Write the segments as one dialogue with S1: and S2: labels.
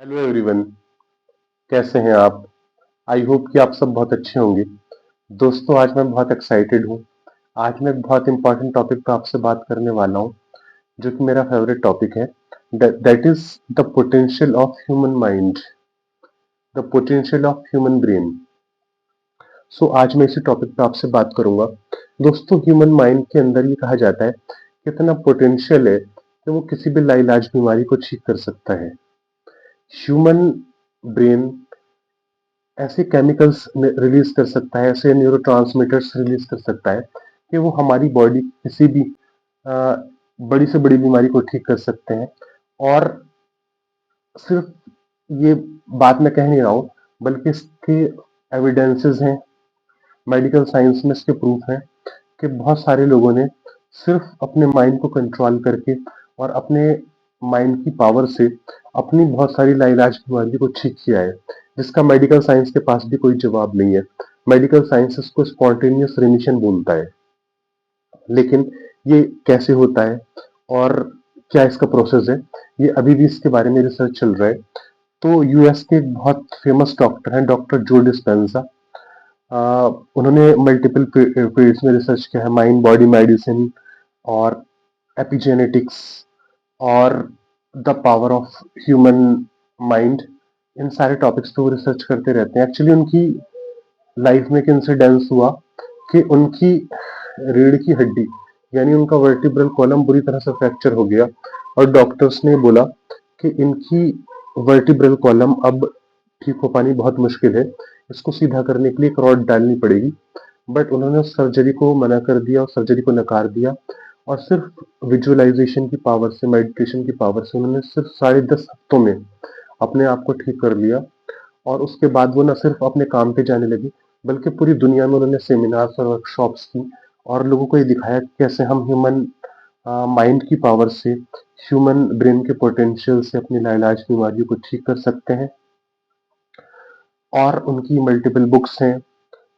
S1: Hello everyone. कैसे हैं आप? आई होप कि आप सब बहुत अच्छे होंगे। दोस्तों, आज मैं बहुत एक्साइटेड हूँ। आज मैं एक बहुत इंपॉर्टेंट टॉपिक पे आपसे बात करने वाला हूँ, जो कि मेरा फेवरेट टॉपिक है। That is the potential of human mind, the potential of human brain. So आज मैं इसी टॉपिक पे आपसे बात करूंगा। दोस्तों, ह्यूमन माइंड के अंदर ये कहा जाता है कि इतना पोटेंशियल है कि वो किसी भी लाइलाज बीमारी को ठीक कर सकता है। ह्यूमन ब्रेन ऐसे केमिकल्स रिलीज कर सकता है, ऐसे न्यूरोट्रांसमीटर्स रिलीज कर सकता है कि वो हमारी बॉडी किसी भी अ, बड़ी से बड़ी बीमारी को ठीक कर सकते हैं। और सिर्फ ये बात मैं कह नहीं रहा हूँ, बल्कि इसके एविडेंसेस हैं। मेडिकल साइंस में इसके प्रूफ हैं कि बहुत सारे लोगों ने सिर्फ अपने माइंड को कंट्रोल करके और अपने माइंड की पावर से अपनी बहुत सारी लाइलाज बीमारी को ठीक किया है, जिसका मेडिकल साइंस के पास भी कोई जवाब नहीं है। मेडिकल साइंस इसको स्पॉन्टेनियस रिमिशन बोलता है। लेकिन ये कैसे होता है और क्या इसका प्रोसेस है, ये अभी भी इसके बारे में रिसर्च चल रहा है। तो यूएस के एक बहुत फेमस डॉक्टर हैं, डॉक्टर जो डिस्पेंजा। उन्होंने मल्टीपल फील्ड्स में रिसर्च किया है, माइंड बॉडी मेडिसिन और एपिजेनेटिक्स और the power of human mind. इन सारे टॉपिक्स पे वो रिसर्च करते रहते हैं। एक्चुअली उनकी लाइफ में एक इंसिडेंस हुआ कि उनकी रीढ़ की हड्डी, यानी उनका वर्टिब्रल कॉलम बुरी तरह से फ्रैक्चर हो गया, और डॉक्टर्स ने बोला कि इनकी वर्टिब्रल कॉलम अब ठीक हो पानी बहुत मुश्किल है, इसको सीधा करने के लिए एक रॉड डालनी पड़ेगी। बट उन्होंने उस सर्जरी को मना कर दिया और सर्जरी को नकार दिया, और सिर्फ विजुअलाइजेशन की पावर से, मेडिटेशन की पावर से उन्होंने सिर्फ 10.5 हफ्तों में अपने आप को ठीक कर लिया। और उसके बाद वो न सिर्फ अपने काम पे जाने लगी, बल्कि पूरी दुनिया में उन्होंने सेमिनार्स और वर्कशॉप्स की और लोगों को ये दिखाया कि कैसे हम ह्यूमन माइंड की पावर से, ह्यूमन ब्रेन के पोटेंशियल से अपनी लाइलाज बीमारियों को ठीक कर सकते हैं। और उनकी मल्टीपल बुक्स हैं,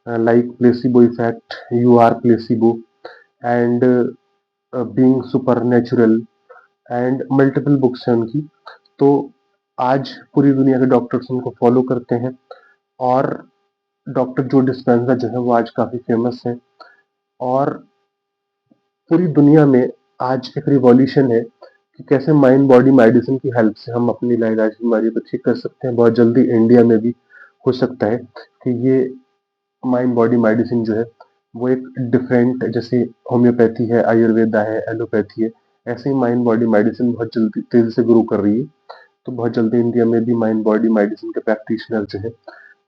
S1: like placebo effect, you are placebo, and being supernatural, and multiple books हैं उनकी। तो आज पूरी दुनिया के डॉक्टर्स उनको फॉलो करते हैं, और डॉक्टर जो डिस्पेंजा जो है वो आज काफी फेमस है। और पूरी दुनिया में आज एक रिवॉल्यूशन है कि कैसे माइंड बॉडी मेडिसिन की हेल्प से हम अपनी लाइलाज बीमारी को ठीक कर सकते हैं। बहुत जल्दी इंडिया में भी हो सकता है कि ये माइंड बॉडी मेडिसिन जो है वो एक डिफरेंट, जैसे होम्योपैथी है, आयुर्वेदा है, एलोपैथी है, ऐसे ही माइंड बॉडी मेडिसिन बहुत जल्दी तेजी से ग्रो कर रही है। तो बहुत जल्दी इंडिया में भी माइंड बॉडी मेडिसिन के प्रैक्टिशनर जो है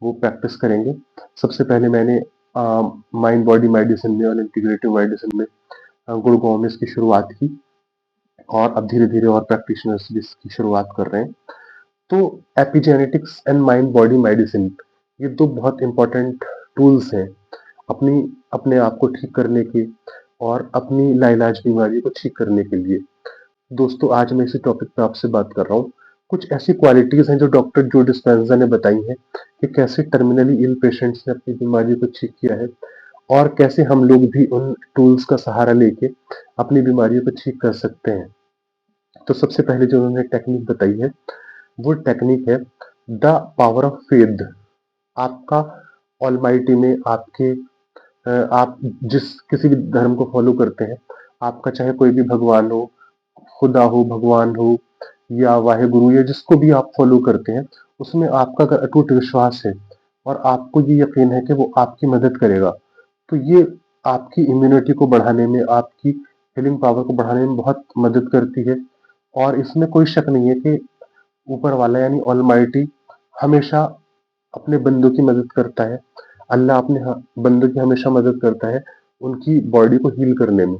S1: वो प्रैक्टिस करेंगे। सबसे पहले मैंने माइंड बॉडी मेडिसिन में और इंटीग्रेटिव मेडिसिन में गुड़गांव में इसकी शुरुआत की, और अब धीरे धीरे और प्रैक्टिशनर्स भी इसकी शुरुआत कर रहे हैं। तो epigenetics and mind body medicine, ये दो बहुत इंपॉर्टेंट टूल्स हैं अपनी अपने आप को ठीक करने के और अपनी लाइलाज बीमारी को ठीक करने के लिए। दोस्तों, आज मैं इसी टॉपिक पे आपसे बात कर रहा हूँ। कुछ ऐसी क्वालिटीज हैं जो डॉक्टर जो डिस्पेंजा ने बताई हैं कि कैसे टर्मिनली इल पेशेंट्स ने अपनी बीमारी को ठीक किया है, और कैसे हम लोग भी उन टूल्स का सहारा लेके अपनी बीमारियों को ठीक कर सकते हैं। तो सबसे पहले जो उन्होंने टेक्निक बताई है, वो टेक्निक है द पावर ऑफ फेथ। आपका ऑलमाइटी में, आपके आप जिस किसी भी धर्म को फॉलो करते हैं, आपका चाहे कोई भी भगवान हो, खुदा हो, भगवान हो, या वाहे गुरु, या जिसको भी आप फॉलो करते हैं, उसमें आपका अगर अटूट विश्वास है और आपको ये यकीन है कि वो आपकी मदद करेगा, तो ये आपकी इम्यूनिटी को बढ़ाने में, आपकी हीलिंग पावर को बढ़ाने में बहुत मदद करती है। और इसमें कोई शक नहीं है कि ऊपर वाला यानी ऑलमाइटी हमेशा अपने बंदों की मदद करता है। अल्लाह अपने बंदों की हमेशा मदद करता है उनकी बॉडी को हील करने में।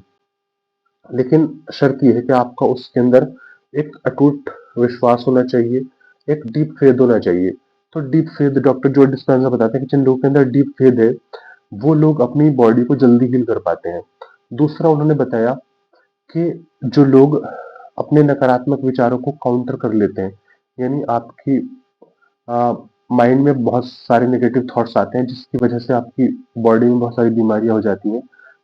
S1: लेकिन शर्त यह है कि आपका उसके अंदर एक अटूट विश्वास होना चाहिए, एक डीप फेथ होना चाहिए। तो deep faith, doctor Joe Dispenza बताते हैं कि जिन लोगों के अंदर डीप फेथ है, वो लोग अपनी बॉडी को जल्दी हील कर पाते हैं। दूसरा उन्होंने बताया कि जो लोग अपने नकारात्मक विचारों को काउंटर कर लेते हैं, यानी आपकी माइंड में बहुत सारे नेगेटिव थॉट्स आते हैं जिसकी वजह से आपकी बॉडी में बहुत सारी बीमारियां हो जाती हैं।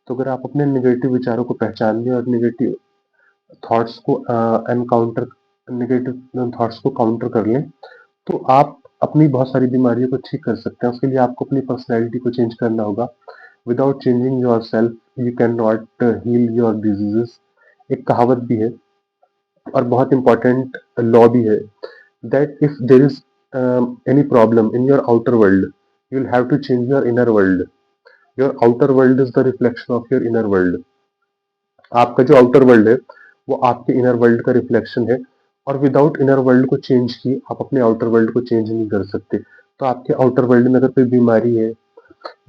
S1: तो अगर आप अपने नेगेटिव विचारों को पहचान लें और नेगेटिव थॉट्स को एनकाउंटर नेगेटिव थॉट्स को काउंटर कर लें, तो आप अपनी बहुत सारी बीमारियों को ठीक कर सकते हैं। उसके लिए आपको अपनी पर्सनैलिटी को चेंज करना होगा। Without changing yourself you can not heal your diseases. एक कहावत भी है और बहुत इंपॉर्टेंट लॉ भी है, that if there is any problem in your outer world, you'll have to change your inner world. Your outer world is the reflection of your inner world. आपका जो आउटर वर्ल्ड है वो आपके inner world का reflection है, और without inner world को change किए आप अपने आउटर वर्ल्ड को चेंज नहीं कर सकते। तो आपके आउटर वर्ल्ड में अगर कोई बीमारी है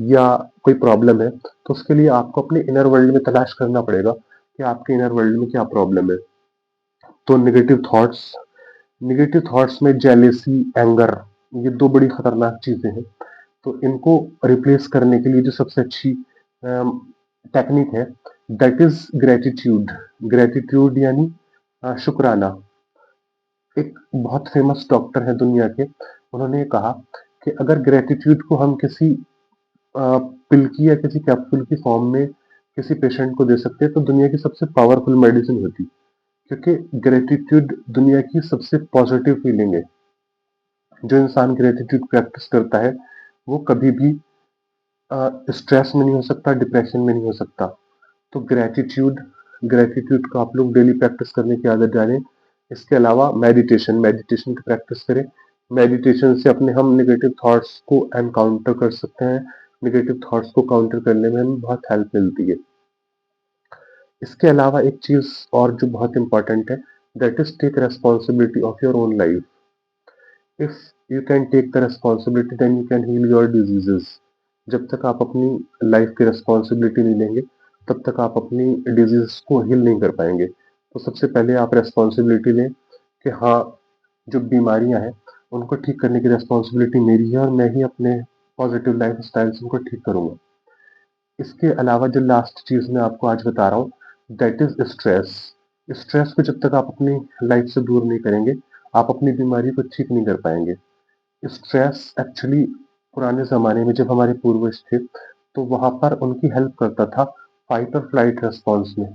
S1: या कोई प्रॉब्लम है, तो उसके लिए आपको अपने इनर वर्ल्ड में तलाश करना पड़ेगा कि आपके इनर वर्ल्ड में क्या प्रॉब्लम है। तो नेगेटिव थॉट्स में जेलेसी, एंगर, ये दो बड़ी खतरनाक चीजें हैं। तो इनको रिप्लेस करने के लिए जो सबसे अच्छी टेक्निक है, दैट इज ग्रेटिट्यूड। ग्रेटिट्यूड यानी शुक्राना। एक बहुत फेमस डॉक्टर है दुनिया के, उन्होंने कहा कि अगर ग्रेटिट्यूड को हम किसी पिल की या किसी कैप्सूल की फॉर्म में किसी पेशेंट को दे सकते हैं तो दुनिया की सबसे पावरफुल मेडिसिन होती, क्योंकि ग्रेटिट्यूड दुनिया की सबसे पॉजिटिव फीलिंग है। जो इंसान ग्रेटिट्यूड प्रैक्टिस करता है वो कभी भी स्ट्रेस में नहीं हो सकता, डिप्रेशन में नहीं हो सकता। तो ग्रेटिट्यूड ग्रेटिट्यूड को आप लोग डेली प्रैक्टिस करने की आदत डालें। इसके अलावा मेडिटेशन की प्रैक्टिस करें। मेडिटेशन से अपने हम नेगेटिव थॉट्स को एनकाउंटर कर सकते हैं। नेगेटिव थॉट्स को काउंटर करने में हमें बहुत हेल्प मिलती है। इसके अलावा एक चीज और जो बहुत इंपॉर्टेंट है, that is take responsibility of your own life. If you can take the responsibility then you can heal your diseases. जब तक आप अपनी लाइफ की रेस्पॉन्सिबिलिटी नहीं लेंगे तब तक आप अपनी डिजीज को हील नहीं कर पाएंगे। तो सबसे पहले आप रेस्पॉन्सिबिलिटी लें कि हाँ, जो बीमारियां हैं उनको ठीक करने की रेस्पॉन्सिबिलिटी मेरी है और मैं ही अपने पॉजिटिव लाइफ स्टाइल से उनको ठीक करूंगा। इसके अलावा जो लास्ट चीज मैं आपको आज बता रहा हूँ, दैट इज स्ट्रेस। स्ट्रेस को जब तक आप अपनी लाइफ से दूर नहीं करेंगे आप अपनी बीमारी को ठीक नहीं कर पाएंगे। स्ट्रेस एक्चुअली पुराने ज़माने में जब हमारे पूर्वज थे तो वहाँ पर उनकी हेल्प करता था फाइट और फ्लाइट रेस्पॉन्स में।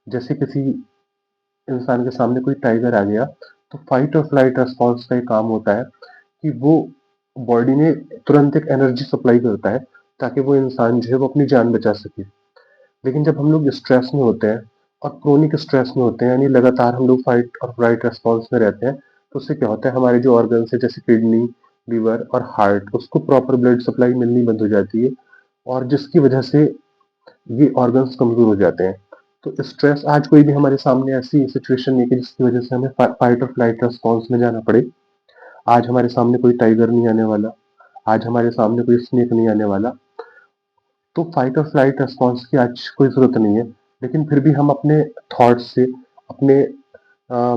S1: जैसे किसी इंसान के सामने कोई टाइगर आ गया तो फाइट और फ्लाइट रेस्पॉन्स का ये काम होता है कि वो बॉडी में तुरंत एक एनर्जी सप्लाई करता है ताकि वो इंसान जो है वो अपनी जान बचा सके। लेकिन जब हम लोग स्ट्रेस में होते हैं और क्रोनिक स्ट्रेस में होते हैं, यानी लगातार हम लोग फाइट और फ्लाइट रेस्पॉन्स में रहते हैं, तो उससे क्या होता है, हमारे जो ऑर्गन्स है जैसे किडनी, लीवर और हार्ट, उसको प्रॉपर ब्लड सप्लाई मिलनी बंद हो जाती है, और जिसकी वजह से ये ऑर्गन्स कमजोर हो जाते हैं। तो स्ट्रेस, आज कोई भी हमारे सामने ऐसी सिचुएशन नहीं है कि जिसकी वजह से हमें फाइट और फ्लाइट रेस्पॉन्स में जाना पड़े। आज हमारे सामने कोई टाइगर नहीं आने वाला, आज हमारे सामने कोई स्नेक नहीं आने वाला। तो फाइट और फ्लाइट रेस्पॉन्स की आज कोई जरूरत नहीं है। लेकिन फिर भी हम अपने थॉट से, अपने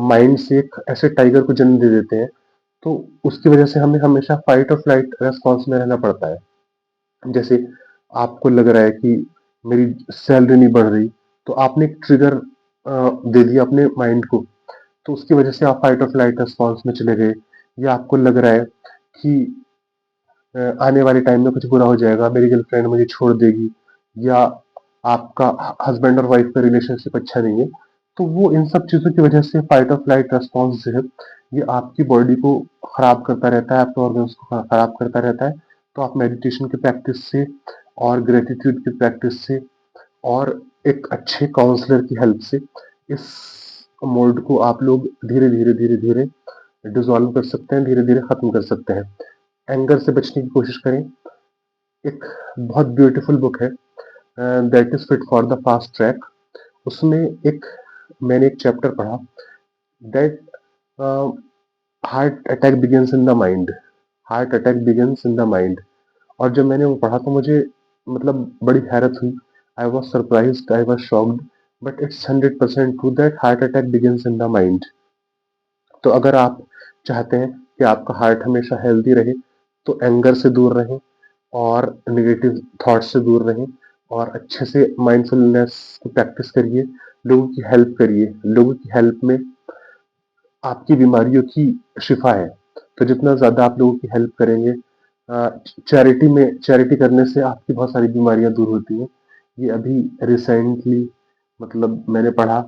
S1: माइंड से एक ऐसे टाइगर को जन्म दे देते हैं, तो उसकी वजह से हमें हमेशा फाइट और फ्लाइट रेस्पॉन्स में रहना पड़ता है। जैसे आपको लग रहा है कि मेरी सैलरी नहीं बढ़ रही, तो आपने एक ट्रिगर दे दिया अपने माइंड को, तो उसकी वजह से आप फाइट और फ्लाइट रेस्पॉन्स में चले गए। या आपको लग रहा है कि आने वाले टाइम में कुछ बुरा हो जाएगा, मेरी गर्लफ्रेंड मुझे छोड़ देगी, या आपका हस्बैंड और वाइफ का रिलेशनशिप अच्छा नहीं है, तो वो इन सब चीजों की वजह से फाइट और फ्लाइट रेस्पॉन्स जो है ये आपकी बॉडी को खराब करता रहता है, आपके ऑर्गन्स को खराब करता रहता है। तो आप मेडिटेशन की प्रैक्टिस से और ग्रेटिट्यूड की प्रैक्टिस से और एक अच्छे काउंसलर की हेल्प से इस मोड को आप लोग धीरे धीरे धीरे धीरे डिसॉल्व कर सकते हैं, धीरे धीरे खत्म कर सकते हैं। एंगर से बचने की कोशिश करें। एक बहुत ब्यूटीफुल बुक है, that is fit for the fast track. उसमें मैंने एक चैप्टर पढ़ा, that heart attack begins in the mind. Heart attack begins in the mind. और जब मैंने वो पढ़ा तो मुझे मतलब बड़ी हैरत हुई। I was surprised, I was shocked, but it's 100% true that heart attack begins in the mind. तो अगर आप चाहते हैं कि आपका हार्ट हमेशा हेल्दी रहे, तो एंगर से दूर रहें और नेगेटिव थॉट से दूर रहें और अच्छे से माइंडफुलनेस की प्रैक्टिस करिए, लोगों की हेल्प करिए। लोगों की हेल्प में आपकी बीमारियों की शिफा है। तो जितना ज़्यादा आप लोगों की हेल्प करेंगे, चैरिटी करने से आपकी बहुत सारी बीमारियां दूर होती हैं। ये अभी रिसेंटली मतलब मैंने पढ़ा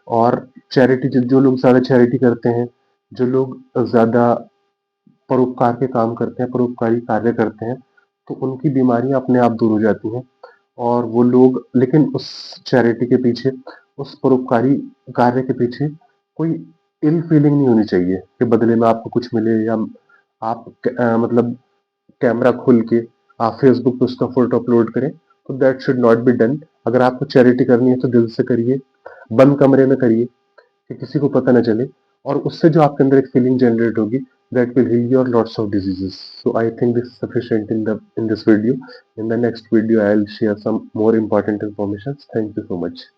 S1: और चैरिटी, जो लोग ज़्यादा चैरिटी करते हैं, जो लोग ज़्यादा परोपकार के काम करते हैं, परोपकारी कार्य करते हैं, तो उनकी बीमारियाँ अपने आप दूर हो जाती हैं। और वो लोग, लेकिन उस चैरिटी के पीछे, उस परोपकारी कार्य के पीछे कोई इल फीलिंग नहीं होनी चाहिए कि बदले में आपको कुछ मिले, या आप मतलब कैमरा खोल के आप फेसबुक पे उसका फोटो अपलोड करें, तो that should not be done. अगर आपको चैरिटी करनी है तो दिल से करिए, बंद कमरे में करिए कि किसी को पता न चले, और उससे जो आपके अंदर एक फीलिंग जनरेट होगी, that will heal your lots of diseases. So I think this is sufficient in this video. In the next video I'll share some more important information. Thank you so much.